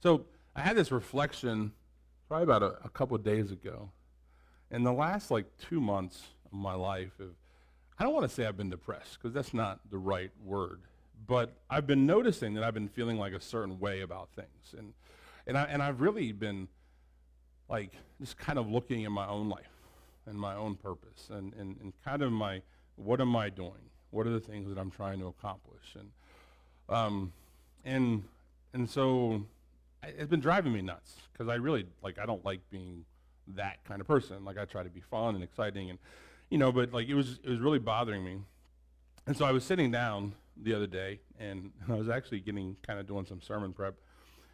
So I had this reflection probably about a couple of days ago. In the last 2 months of my life, I don't want to say I've been depressed because that's not the right word, but I've been noticing that I've been feeling like a certain way about things, and I've really been just kind of looking at my own life and my own purpose and kind of what am I doing? What are the things that I'm trying to accomplish? And so it's been driving me nuts because I really I don't like being that kind of person. I try to be fun and exciting, and but it was really bothering me. And so I was sitting down the other day, and I was actually doing some sermon prep,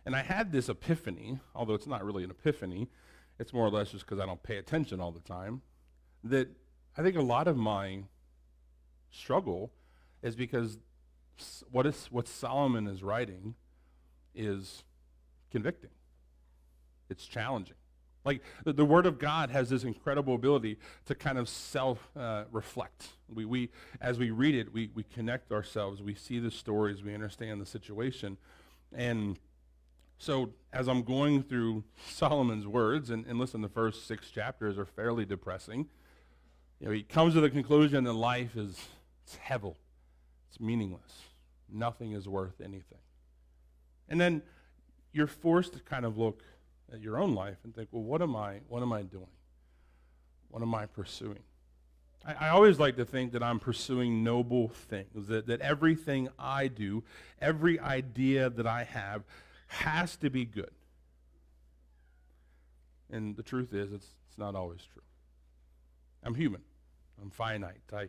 and I had this epiphany, although it's not really an epiphany, it's more or less just because I don't pay attention all the time, that I think a lot of my struggle is because what Solomon is writing is convicting. It's challenging. The Word of God has this incredible ability to kind of self-reflect. We as we read it, we connect ourselves. We see the stories. We understand the situation. And so as I'm going through Solomon's words, and listen, the first 6 chapters are fairly depressing. He comes to the conclusion that life it's hevel. It's meaningless. Nothing is worth anything. And then you're forced to kind of look at your own life and think, well, what am I doing? What am I pursuing? I always like to think that I'm pursuing noble things, that everything I do, every idea that I have has to be good. And the truth is, it's not always true. I'm human. I'm finite. I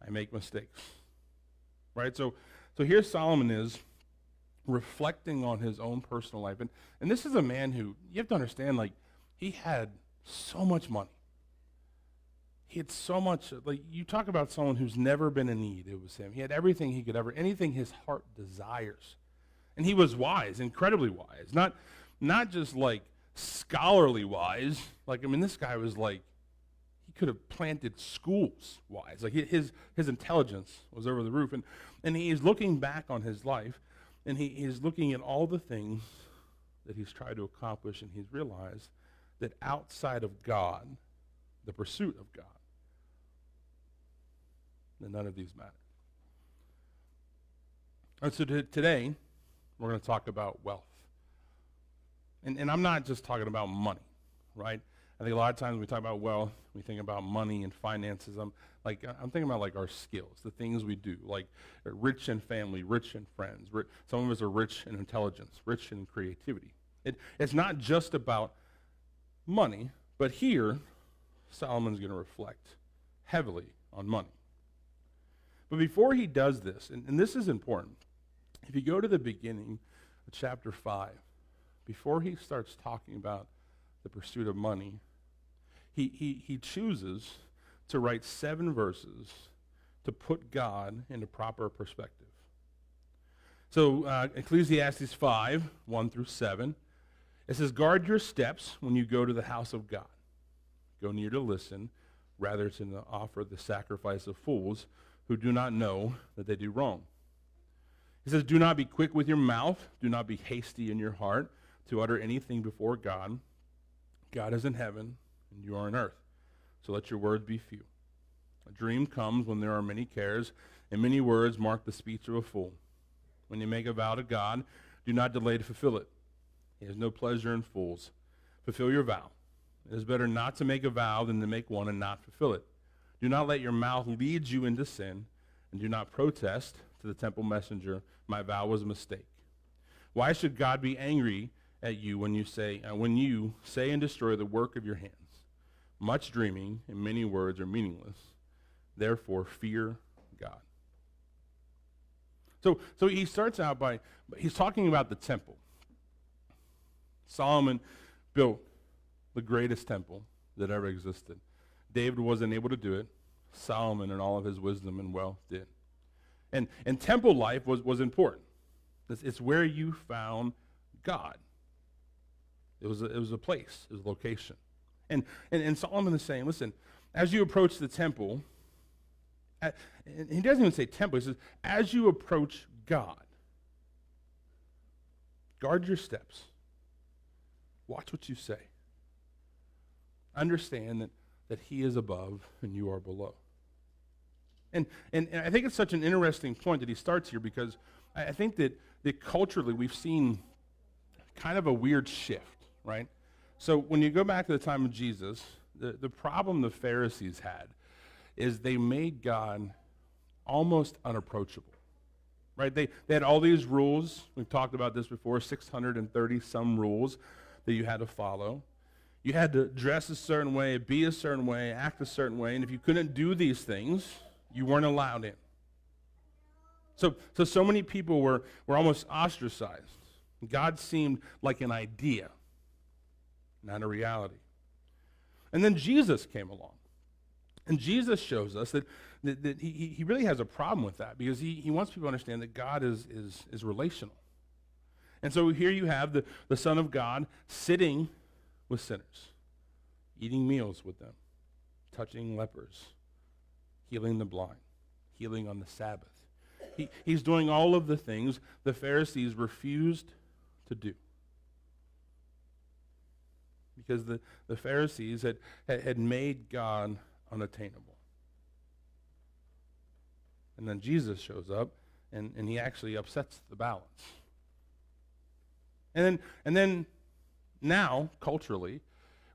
make mistakes. Right? So here Solomon is reflecting on his own personal life. And this is a man who, you have to understand, he had so much money. He had so much, you talk about someone who's never been in need, it was him. He had everything he could anything his heart desires. And he was wise, incredibly wise. Not just scholarly wise. This guy was he could have planted schools wise. His intelligence was over the roof. And he is looking back on his life, and he is looking at all the things that he's tried to accomplish, and he's realized that outside of God, the pursuit of God, that none of these matter. And so today, we're going to talk about wealth. And I'm not just talking about money, right? I think a lot of times when we talk about wealth, we think about money and finances. I'm thinking about our skills, the things we do, rich in family, rich in friends. Some of us are rich in intelligence, rich in creativity. It's not just about money, but here, Solomon's going to reflect heavily on money. But before he does this, and this is important, if you go to the beginning of chapter 5, before he starts talking about the pursuit of money, he chooses to write 7 verses to put God into proper perspective. So Ecclesiastes 5, 1 through 7, it says, "Guard your steps when you go to the house of God. Go near to listen, rather than to offer the sacrifice of fools who do not know that they do wrong." He says, "Do not be quick with your mouth. Do not be hasty in your heart to utter anything before God. God is in heaven, and you are on earth. So let your words be few. A dream comes when there are many cares, and many words mark the speech of a fool. When you make a vow to God, do not delay to fulfill it. He has no pleasure in fools. Fulfill your vow. It is better not to make a vow than to make one and not fulfill it. Do not let your mouth lead you into sin, and do not protest to the temple messenger, 'My vow was a mistake.' Why should God be angry at you when you say and destroy the work of your hands? Much dreaming and many words are meaningless. Therefore, fear God." So he starts out he's talking about the temple. Solomon built the greatest temple that ever existed. David wasn't able to do it. Solomon, in all of his wisdom and wealth, did. And temple life was important. It's where you found God. It was a place, it was a location. And Solomon is saying, listen, as you approach the temple, and he doesn't even say temple, he says, as you approach God, guard your steps. Watch what you say. Understand that he is above and you are below. And I think it's such an interesting point that he starts here, because I think that culturally we've seen kind of a weird shift, right? So when you go back to the time of Jesus, the problem the Pharisees had is they made God almost unapproachable, right? They had all these rules. We've talked about this before, 630 some rules that you had to follow. You had to dress a certain way, be a certain way, act a certain way, and if you couldn't do these things, you weren't allowed in. So many people were almost ostracized. God seemed like an idea, not a reality. And then Jesus came along. And Jesus shows us that he really has a problem with that, because he wants people to understand that God is relational. And so here you have the Son of God sitting with sinners, eating meals with them, touching lepers, healing the blind, healing on the Sabbath. He's doing all of the things the Pharisees refused to do, because the Pharisees had made God unattainable. And then Jesus shows up, and he actually upsets the balance. And then now, culturally,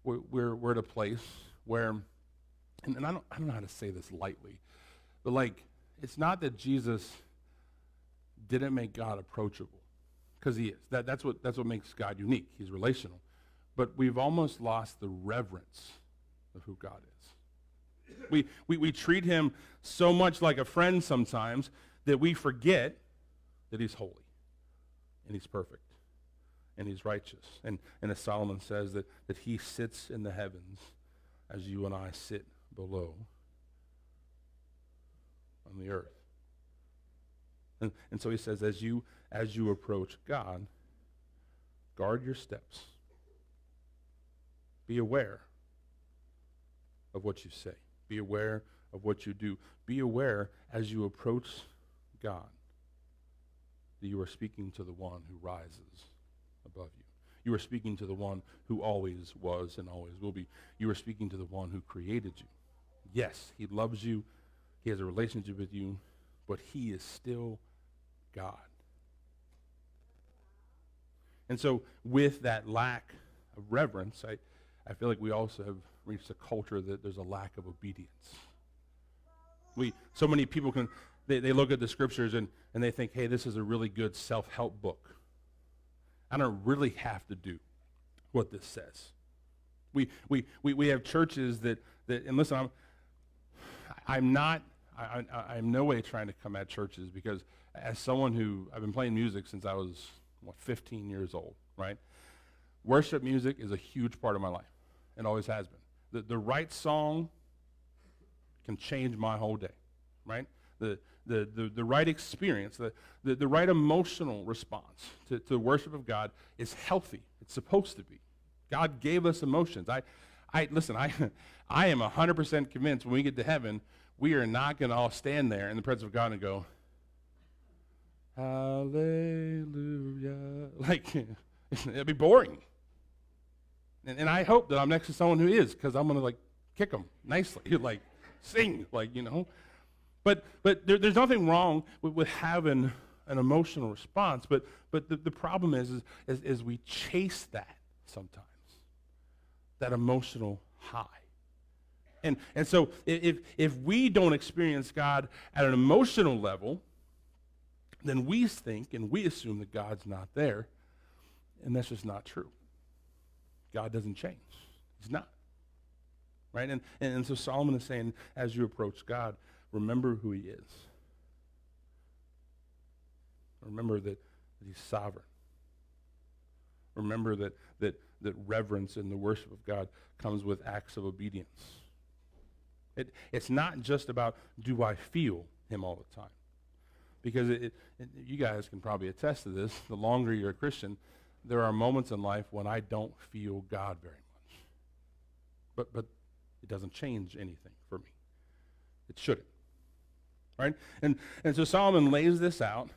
we're at a place where, and I don't know how to say this lightly, but like, it's not that Jesus didn't make God approachable, because he is. That's what makes God unique. He's relational. But we've almost lost the reverence of who God is. We treat him so much like a friend sometimes that we forget that he's holy and he's perfect and he's righteous. And as Solomon says, that he sits in the heavens as you and I sit below on the earth. And so he says, as you approach God, guard your steps. Be aware of what you say. Be aware of what you do. Be aware as you approach God that you are speaking to the one who rises above you. You are speaking to the one who always was and always will be. You are speaking to the one who created you. Yes, he loves you. He has a relationship with you, but he is still God. And so with that lack of reverence, I feel like we also have reached a culture that there's a lack of obedience. So many people they look at the scriptures and they think, hey, this is a really good self-help book. I don't really have to do what this says. We have churches that and listen, I'm no way trying to come at churches, because as someone who, I've been playing music since I was 15 years old, right? Worship music is a huge part of my life. It always has been. The right song can change my whole day, right? The right experience, the right emotional response to the worship of God is healthy. It's supposed to be. God gave us emotions. Listen, I am 100% convinced when we get to heaven, we are not going to all stand there in the presence of God and go, hallelujah. Like, it'd be boring. And I hope that I'm next to someone who is, because I'm going to, like, kick them nicely, like, sing, like, you know. But there's nothing wrong with having an emotional response, but the problem is we chase that sometimes, that emotional high. And so if we don't experience God at an emotional level, then we think and we assume that God's not there, and that's just not true. God doesn't change. He's not. Right? And so Solomon is saying, as you approach God, remember who he is. Remember that he's sovereign. Remember that reverence and the worship of God comes with acts of obedience. It's not just about, do I feel him all the time? Because you guys can probably attest to this. The longer you're a Christian, there are moments in life when I don't feel God very much. But it doesn't change anything for me. It shouldn't. Right? And so Solomon lays this out,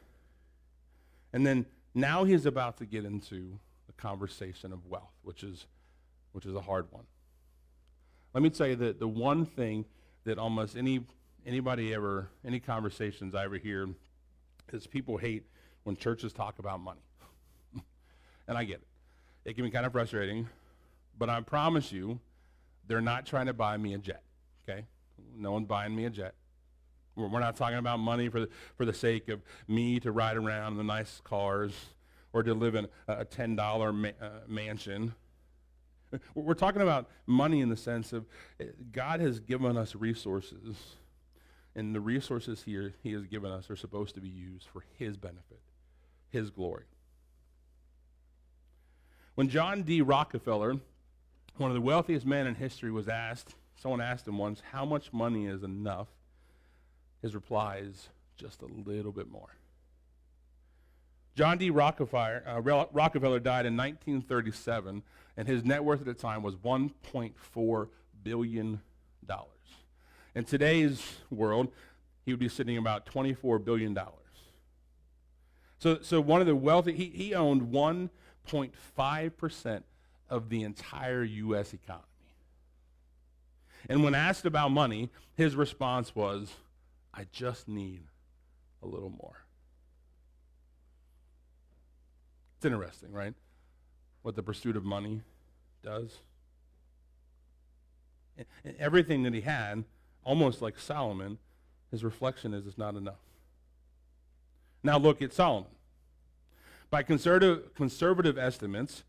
and then now he's about to get into the conversation of wealth, which is a hard one. Let me tell you that the one thing that almost any conversations I ever hear is people hate when churches talk about money. And I get it. It can be kind of frustrating, but I promise you, they're not trying to buy me a jet, okay? No one's buying me a jet. We're not talking about money for the sake of me to ride around in the nice cars or to live in a $10 mansion. We're talking about money in the sense of God has given us resources, and the resources he has given us are supposed to be used for his benefit, his glory. When John D. Rockefeller, one of the wealthiest men in history, someone asked him once, how much money is enough? His reply is, just a little bit more. John D. Rockefeller died in 1937, and his net worth at the time was $1.4 billion. In today's world, he would be sitting about $24 billion. So one of the wealthy, he owned 1.5% of the entire U.S. economy. And when asked about money, his response was, I just need a little more. It's interesting, right? What the pursuit of money does. And everything that he had, almost like Solomon, his reflection is it's not enough. Now look at Solomon. By conservative estimates,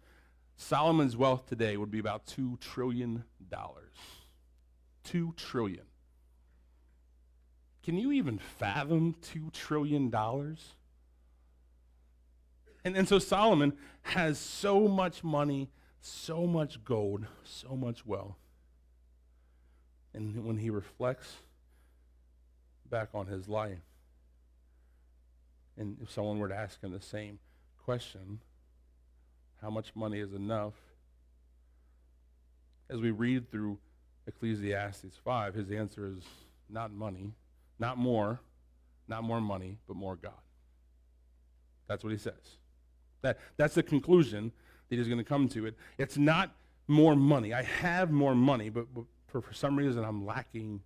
Solomon's wealth today would be about $2 trillion. $2 trillion. Can you even fathom $2 trillion? And so Solomon has so much money, so much gold, so much wealth. And when he reflects back on his life, and if someone were to ask him the same question, how much money is enough? As we read through Ecclesiastes 5, his answer is not money, not more money, but more God. That's what he says. That's the conclusion that he's going to come to. It's not more money. I have more money, but for some reason I'm lacking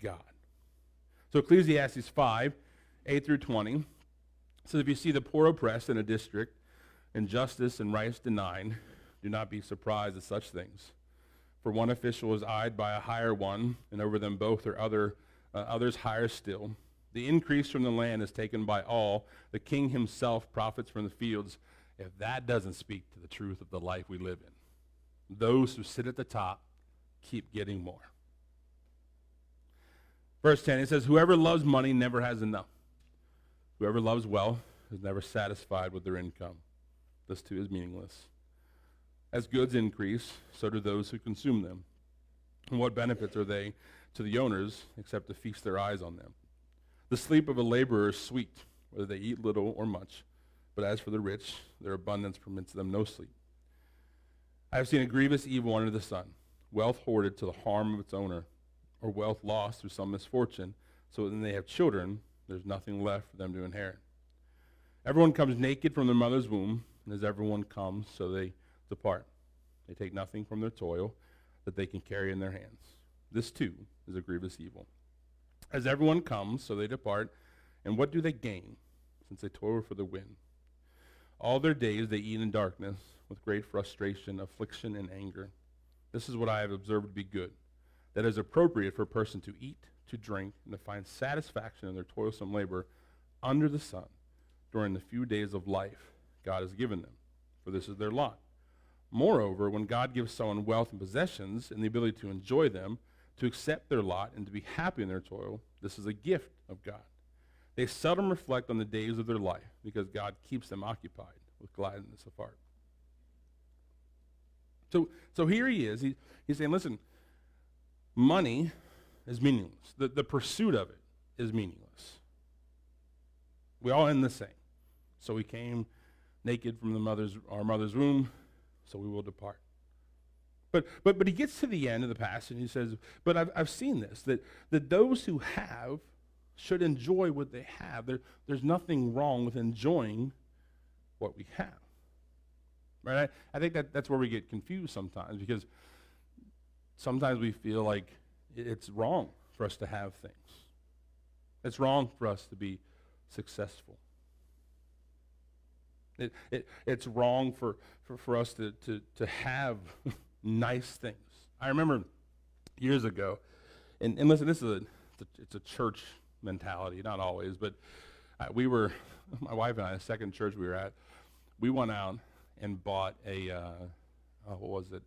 God. So Ecclesiastes 5, 8 through 20 says, if you see the poor oppressed in a district, and justice and rights denied, do not be surprised at such things. For one official is eyed by a higher one, and over them both are others higher still. The increase from the land is taken by all. The king himself profits from the fields. If that doesn't speak to the truth of the life we live in, those who sit at the top keep getting more. Verse 10, it says, whoever loves money never has enough. Whoever loves wealth is never satisfied with their income. This too is meaningless. As goods increase, so do those who consume them. And what benefits are they to the owners except to feast their eyes on them? The sleep of a laborer is sweet, whether they eat little or much. But as for the rich, their abundance permits them no sleep. I have seen a grievous evil under the sun, wealth hoarded to the harm of its owner, or wealth lost through some misfortune, so that when they have children, there's nothing left for them to inherit. Everyone comes naked from their mother's womb, and as everyone comes, so they depart. They take nothing from their toil that they can carry in their hands. This too is a grievous evil. As everyone comes, so they depart, and what do they gain, since they toil for the wind? All their days they eat in darkness, with great frustration, affliction, and anger. This is what I have observed to be good, that is appropriate for a person to eat, to drink, and to find satisfaction in their toilsome labor under the sun during the few days of life God has given them, for this is their lot. Moreover, when God gives someone wealth and possessions and the ability to enjoy them, to accept their lot and to be happy in their toil, this is a gift of God. They seldom reflect on the days of their life because God keeps them occupied with gladness of heart. So here he is. He's saying, listen, money is meaningless. The pursuit of it is meaningless. We all end the same. So we came naked from our mother's womb, so we will depart. But he gets to the end of the passage and he says, but I've seen this, that those who have should enjoy what they have. There's nothing wrong with enjoying what we have. right? I think that's where we get confused sometimes, because sometimes we feel like it's wrong for us to have things. It's wrong for us to be successful. It's wrong for us to have nice things. I remember years ago, and listen, it's a church mentality, not always, but my wife and I, the second church we were at, we went out and bought what was it?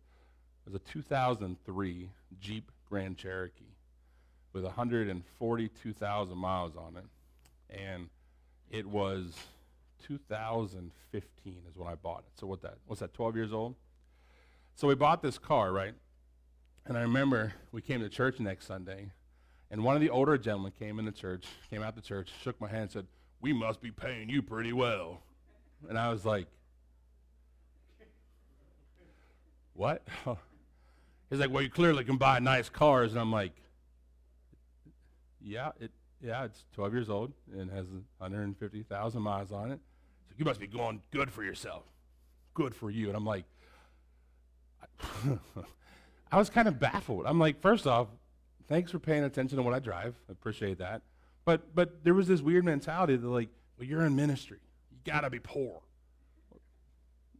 It was a 2003 Jeep Grand Cherokee with 142,000 miles on it, and it was 2015 is when I bought it. So what's that, 12 years old? So we bought this car, right? And I remember we came to church next Sunday, and one of the older gentlemen came out to church, shook my hand and said, "We must be paying you pretty well." And I was like, "What?" He's like, "Well, you clearly can buy nice cars." And I'm like, yeah, it's 12 years old and has 150,000 miles on it. So you must be going good for yourself. Good for you. And I'm like, I was kind of baffled. I'm like, first off, thanks for paying attention to what I drive. I appreciate that. But there was this weird mentality that, like, well, you're in ministry. You got to be poor.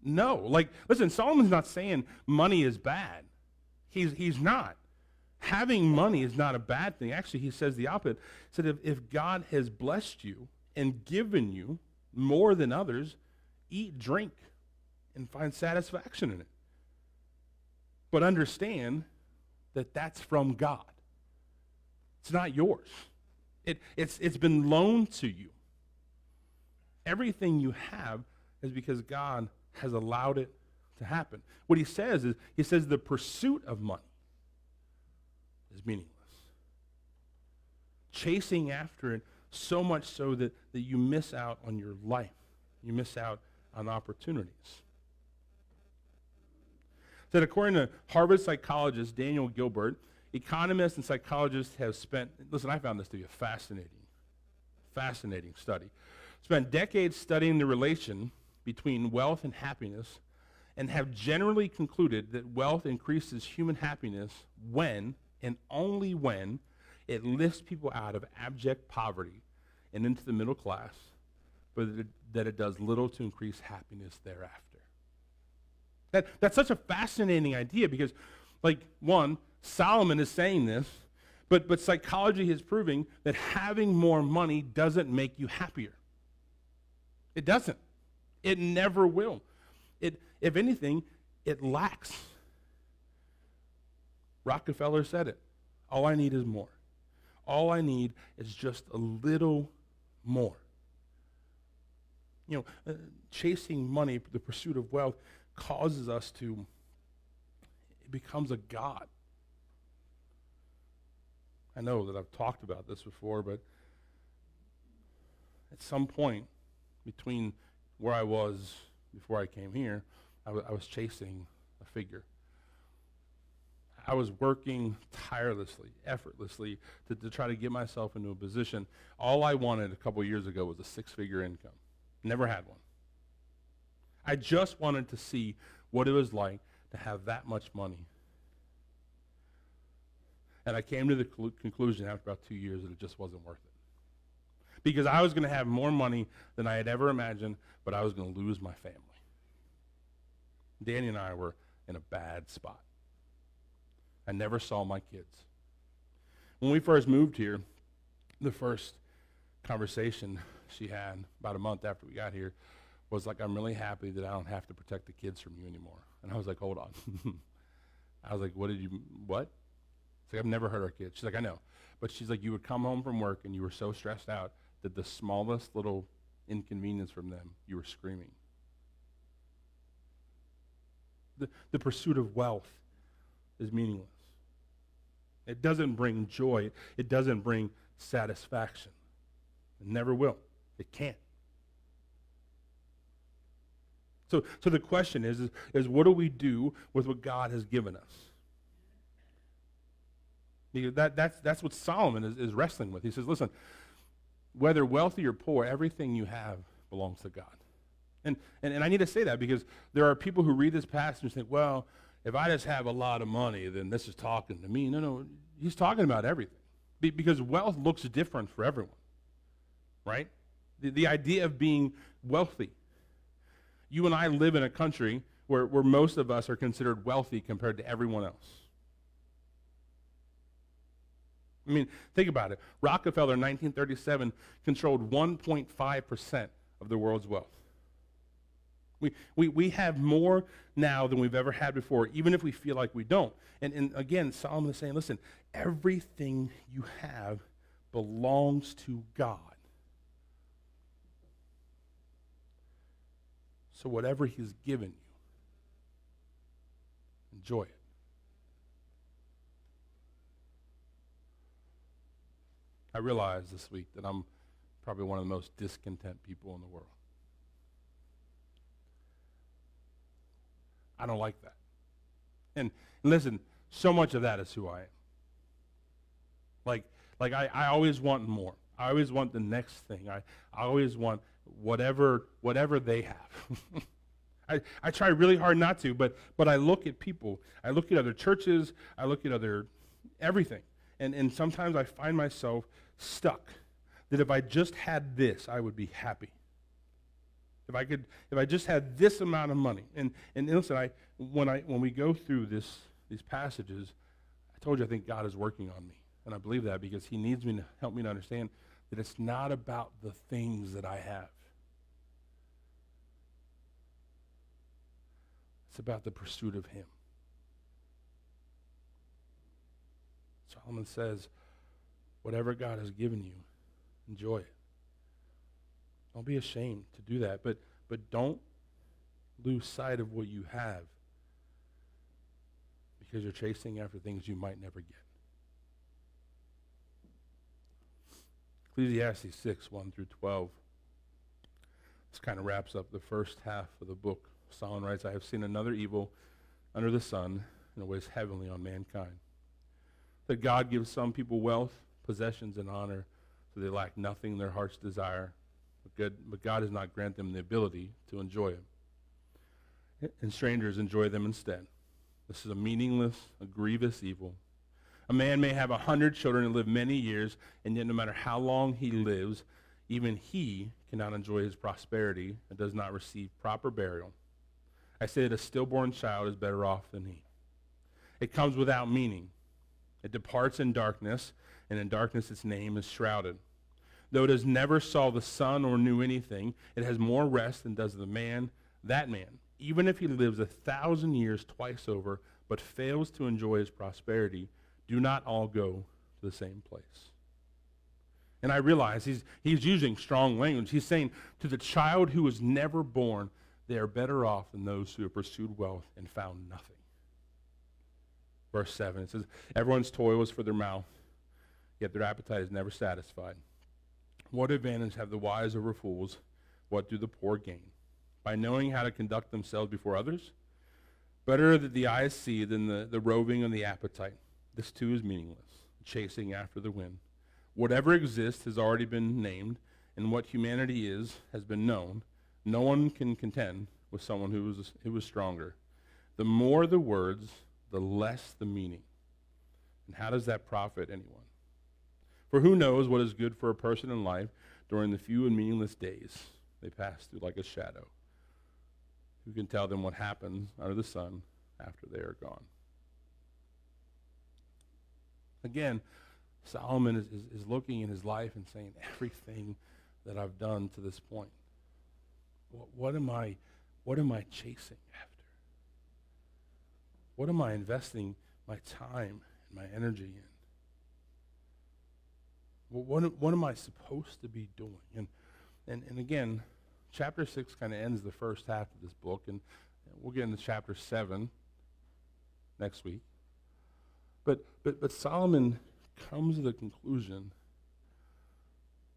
No. Like, listen, Solomon's not saying money is bad. He's not. Having money is not a bad thing. Actually, he says the opposite. He said if God has blessed you and given you more than others, eat, drink, and find satisfaction in it. But understand that that's from God. It's not yours. It's been loaned to you. Everything you have is because God has allowed it to happen. What he says is, the pursuit of money is meaningless. Chasing after it so much so that you miss out on your life. You miss out on opportunities. That according to Harvard psychologist Daniel Gilbert, economists and psychologists have spent, listen, I found this to be a fascinating study, spent decades studying the relation between wealth and happiness, and have generally concluded that wealth increases human happiness when, and only when, it lifts people out of abject poverty and into the middle class, but that it does little to increase happiness thereafter. That's such a fascinating idea because, like, one, Solomon is saying this, but psychology is proving that having more money doesn't make you happier. It doesn't. It never will. If anything, it lacks. Rockefeller said it. All I need is more. All I need is just a little more. Chasing money, the pursuit of wealth, causes us to, it becomes a god. I know that I've talked about this before, but at some point between where I was before I came here, I was chasing a figure. I was working tirelessly, effortlessly to try to get myself into a position. All I wanted a couple years ago was a six-figure income. Never had one. I just wanted to see what it was like to have that much money. And I came to the conclusion after about 2 years that it just wasn't worth it. Because I was going to have more money than I had ever imagined, but I was going to lose my family. Danny and I were in a bad spot. I never saw my kids. When we first moved here, the first conversation she had about a month after we got here was like, "I'm really happy that I don't have to protect the kids from you anymore." And I was like, "Hold on." I was like, what? It's like, "I've never hurt our kids." She's like, "I know." But she's like, "You would come home from work and you were so stressed out that the smallest little inconvenience from them, you were screaming." The pursuit of wealth is meaningless. It doesn't bring joy. It doesn't bring satisfaction. It never will. It can't. So the question is what do we do with what God has given us? Because that's what Solomon is wrestling with. He says, listen, whether wealthy or poor, everything you have belongs to God. And I need to say that because there are people who read this passage and think, well, if I just have a lot of money, then this is talking to me. No, he's talking about everything. Because wealth looks different for everyone, right? The idea of being wealthy. You and I live in a country where most of us are considered wealthy compared to everyone else. I mean, think about it. Rockefeller in 1937 controlled 1.5% of the world's wealth. We have more now than we've ever had before, even if we feel like we don't. And again, Solomon is saying, listen, everything you have belongs to God. So whatever he's given you, enjoy it. I realized this week that I'm probably one of the most discontent people in the world. I don't like that. And listen, so much of that is who I am. Like I always want more. I always want the next thing. I always want whatever they have. I try really hard not to, but I look at people. I look at other churches. I look at other everything. And sometimes I find myself stuck. That if I just had this, I would be happy. If I just had this amount of money, and listen, when we go through these passages, I told you I think God is working on me, and I believe that because He needs me to help me to understand that it's not about the things that I have. It's about the pursuit of Him. Solomon says, whatever God has given you, enjoy it. Don't be ashamed to do that, but don't lose sight of what you have because you're chasing after things you might never get. Ecclesiastes 6, 1 through 12. This kind of wraps up the first half of the book. Solomon writes, I have seen another evil under the sun, and it weighs heavily on mankind. That God gives some people wealth, possessions, and honor, so they lack nothing their hearts desire. But God does not grant them the ability to enjoy them. And strangers enjoy them instead. This is a meaningless, a grievous evil. A man may have 100 children and live many years, and yet no matter how long he lives, even he cannot enjoy his prosperity and does not receive proper burial. I say that a stillborn child is better off than he. It comes without meaning. It departs in darkness, and in darkness its name is shrouded. Though it has never saw the sun or knew anything, it has more rest than does that man. Even if he lives 1,000 years twice over, but fails to enjoy his prosperity, do not all go to the same place. And I realize he's using strong language. He's saying to the child who was never born, they are better off than those who have pursued wealth and found nothing. Verse 7, it says, everyone's toil is for their mouth, yet their appetite is never satisfied. What advantage have the wise over fools? What do the poor gain? By knowing how to conduct themselves before others? Better that the eyes see than the roving of the appetite. This too is meaningless, chasing after the wind. Whatever exists has already been named, and what humanity is has been known. No one can contend with someone who is stronger. The more the words, the less the meaning. And how does that profit anyone? For who knows what is good for a person in life during the few and meaningless days they pass through like a shadow? Who can tell them what happens under the sun after they are gone? Again, Solomon is looking in his life and saying, everything that I've done to this point, what am I chasing after? What am I investing my time and my energy in? What am I supposed to be doing? And again, chapter 6 kind of ends the first half of this book, and we'll get into chapter 7 next week. But Solomon comes to the conclusion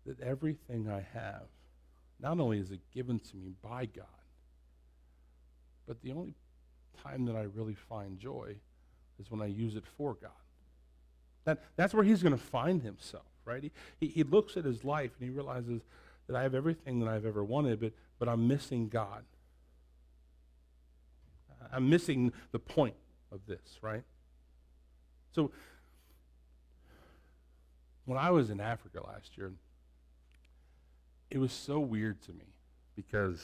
that everything I have, not only is it given to me by God, but the only time that I really find joy is when I use it for God. That's where he's going to find himself, right? He looks at his life and he realizes that I have everything that I've ever wanted, but I'm missing God. I'm missing the point of this, right? So when I was in Africa last year, it was so weird to me because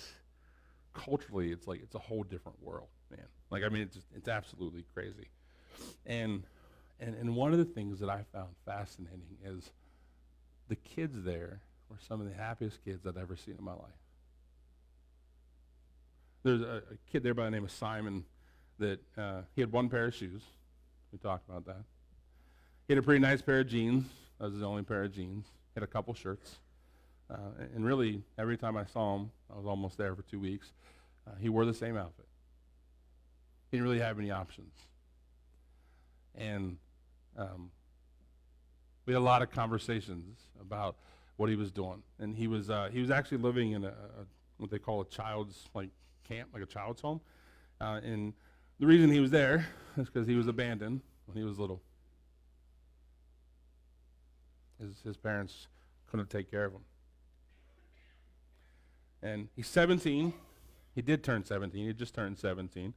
culturally it's a whole different world, man. Like, I mean, it's absolutely crazy. And one of the things that I found fascinating is the kids there were some of the happiest kids I'd ever seen in my life. There's a kid there by the name of Simon that he had one pair of shoes. We talked about that. He had a pretty nice pair of jeans. That was his only pair of jeans. He had a couple shirts. And really, every time I saw him, I was almost there for 2 weeks, he wore the same outfit. He didn't really have any options. And we had a lot of conversations about what he was doing. And he was actually living in what they call a child's camp, like a child's home. And the reason he was there is because he was abandoned when he was little. His parents couldn't take care of him. And he's 17. He did turn 17. He just turned 17.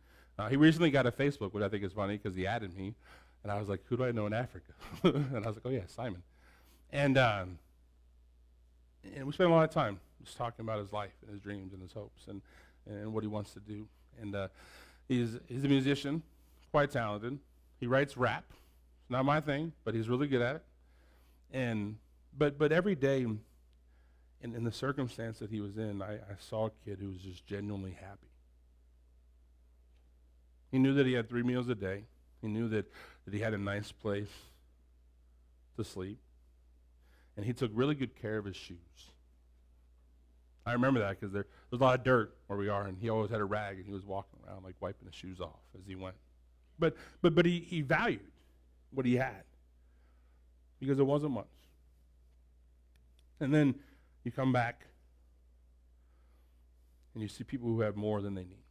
He recently got a Facebook, which I think is funny because he added me. And I was like, who do I know in Africa? And I was like, oh, yeah, Simon. And we spent a lot of time just talking about his life and his dreams and his hopes and what he wants to do. And he's a musician, quite talented. He writes rap. It's not my thing, but he's really good at it. And but every day, in the circumstance that he was in, I saw a kid who was just genuinely happy. He knew that he had 3 meals a day. He knew that he had a nice place to sleep. And he took really good care of his shoes. I remember that because there's a lot of dirt where we are, and he always had a rag, and he was walking around wiping his shoes off as he went. But he valued what he had because it wasn't much. And then you come back and you see people who have more than they need.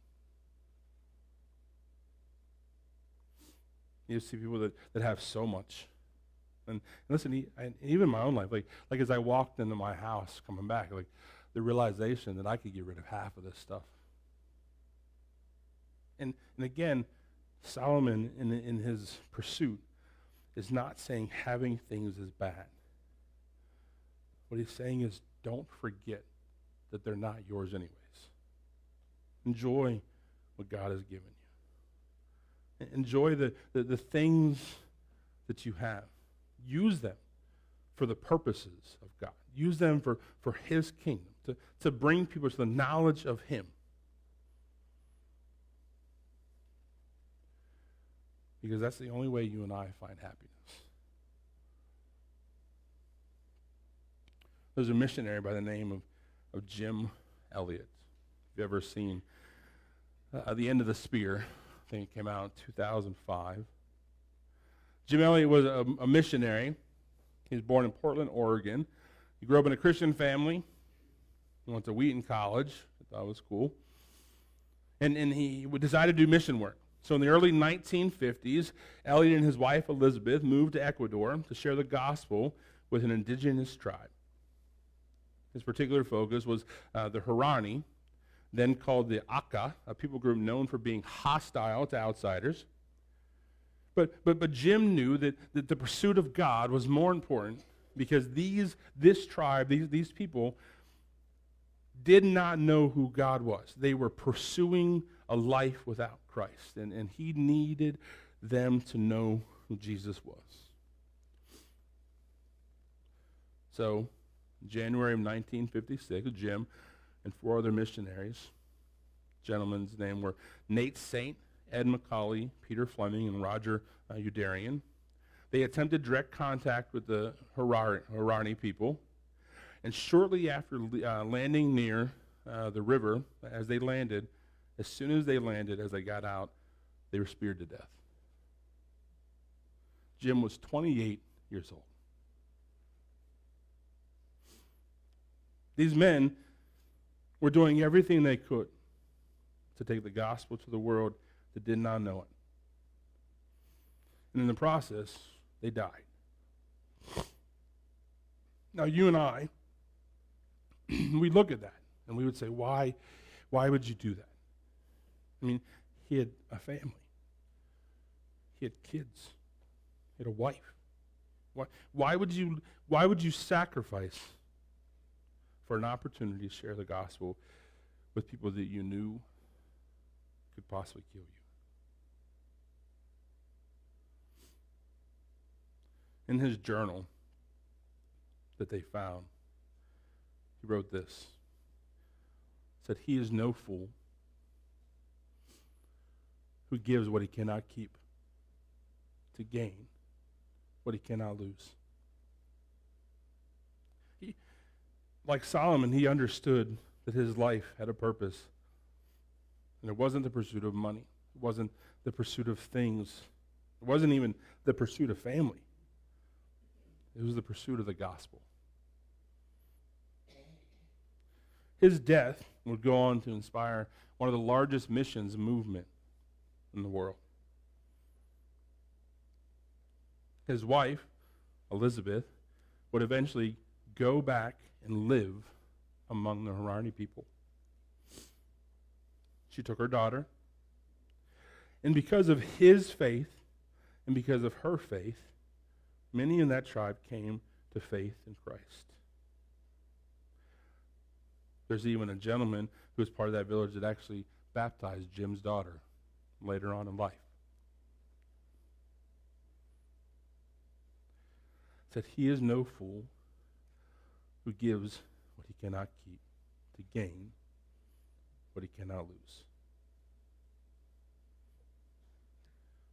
You see people that have so much. And listen, even in my own life, like as I walked into my house coming back, the realization that I could get rid of half of this stuff. And again, Solomon in his pursuit is not saying having things is bad. What he's saying is don't forget that they're not yours anyways. Enjoy what God has given you. Enjoy the things that you have. Use them for the purposes of God. Use them for his kingdom, to bring people to the knowledge of him. Because that's the only way you and I find happiness. There's a missionary by the name of Jim Elliot. If you've ever seen The End of the Spear, I think it came out in 2005. Jim Elliot was a missionary. He was born in Portland, Oregon. He grew up in a Christian family. He went to Wheaton College. I thought it was cool. And he decided to do mission work. So in the early 1950s, Elliot and his wife Elizabeth moved to Ecuador to share the gospel with an indigenous tribe. His particular focus was the Huarani, then called the Aka, a people group known for being hostile to outsiders. But Jim knew that the pursuit of God was more important because this tribe, these people, did not know who God was. They were pursuing a life without Christ, and he needed them to know who Jesus was. So, in January of 1956, Jim and 4 other missionaries, gentlemen's names were Nate Saint, Ed McCauley, Peter Fleming, and Roger Udarian. They attempted direct contact with the Huarani people, and shortly after landing near the river, as soon as they landed, as they got out, they were speared to death. Jim was 28 years old. These men were doing everything they could to take the gospel to the world that did not know it. And in the process, they died. Now, you and I, we look at that, And we would say, why would you do that? I mean, he had a family. He had kids. He had a wife. Why would you sacrifice for an opportunity to share the gospel with people that you knew could possibly kill you? In his journal that they found, he wrote this. He said, "He is no fool who gives what he cannot keep to gain what he cannot lose." Like Solomon, he understood that his life had a purpose. And it wasn't the pursuit of money. It wasn't the pursuit of things. It wasn't even the pursuit of family. It was the pursuit of the gospel. His death would go on to inspire one of the largest missions movement in the world. His wife, Elizabeth, would eventually go back and live among the Harari people. She took her daughter, and because of his faith and because of her faith, many in that tribe came to faith in Christ. There's even a gentleman who was part of that village that actually baptized Jim's daughter later on in life. It said, "He is no fool who gives what he cannot keep to gain what he cannot lose."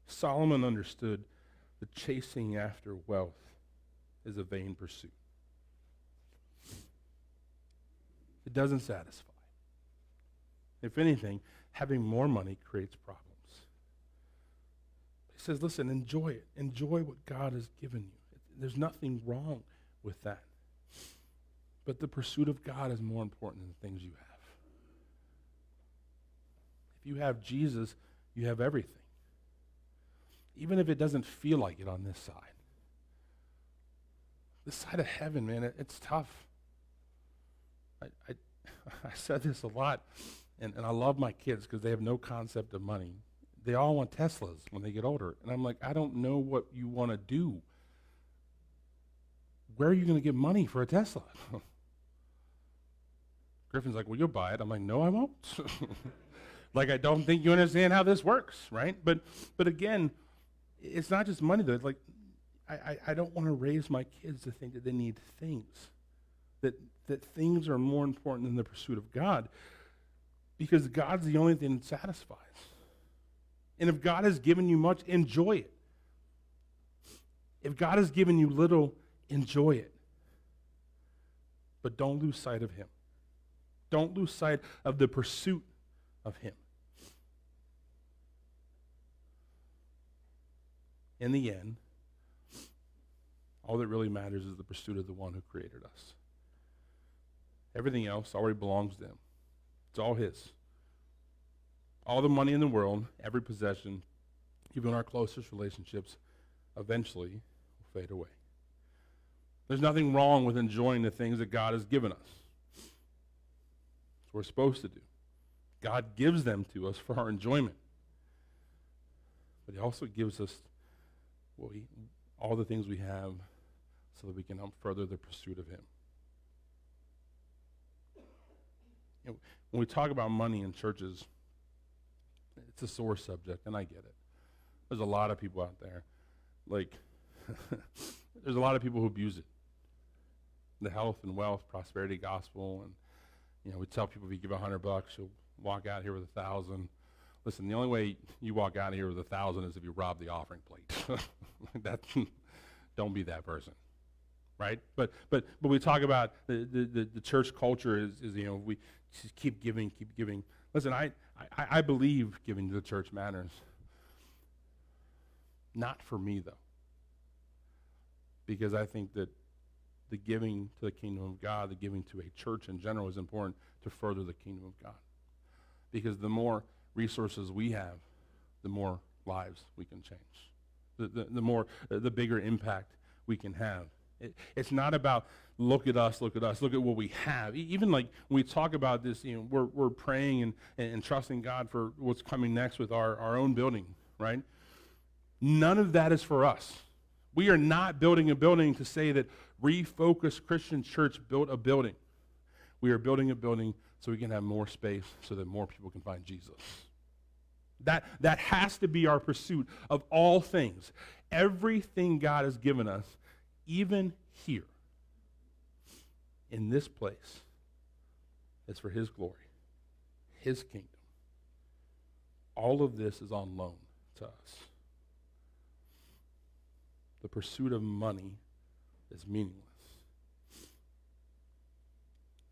Solomon understood that chasing after wealth is a vain pursuit. It doesn't satisfy. If anything, having more money creates problems. He says, listen, enjoy it. Enjoy what God has given you. There's nothing wrong with that. But the pursuit of God is more important than the things you have. If you have Jesus, you have everything. Even if it doesn't feel like it on this side. This side of heaven, man, it's tough. I said this a lot, and I love my kids because they have no concept of money. They all want Teslas when they get older. And I'm like, I don't know what you want to do. Where are you going to get money for a Tesla? Griffin's like, well, you'll buy it. I'm like, no, I won't. Like, I don't think you understand how this works, right? But again, it's not just money, though. It's like, I don't want to raise my kids to think that they need things. That things are more important than the pursuit of God, because God's the only thing that satisfies. And if God has given you much, enjoy it. If God has given you little, enjoy it. But don't lose sight of him. Don't lose sight of the pursuit of him. In the end, all that really matters is the pursuit of the one who created us. Everything else already belongs to him. It's all his. All the money in the world, every possession, even our closest relationships, eventually will fade away. There's nothing wrong with enjoying the things that God has given us. That's what we're supposed to do. God gives them to us for our enjoyment. But he also gives us all the things we have so that we can further the pursuit of him. When we talk about money in churches, it's a sore subject, and I get it. There's a lot of people out there. Like, there's a lot of people who abuse it. The health and wealth, prosperity gospel, and we tell people if you give $100, you'll walk out here with 1,000. Listen, the only way you walk out of here with 1,000 is if you rob the offering plate. Don't be that person. Right, but we talk about the church culture is we just keep giving. Listen, I believe giving to the church matters. Not for me though, because I think that the giving to the kingdom of God, the giving to a church in general, is important to further the kingdom of God. Because the more resources we have, the more lives we can change. The bigger impact we can have It's not about look at us, look at what we have. Even like when we talk about this, we're praying and trusting God for what's coming next with our own building, right? None of that is for us. We are not building a building to say that Refocus Christian Church built a building. We are building a building so we can have more space so that more people can find Jesus. That has to be our pursuit of all things. Everything God has given us, even here, in this place, is for his glory, his kingdom. All of this is on loan to us. The pursuit of money is meaningless.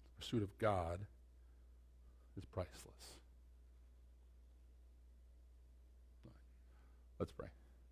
The pursuit of God is priceless. Let's pray.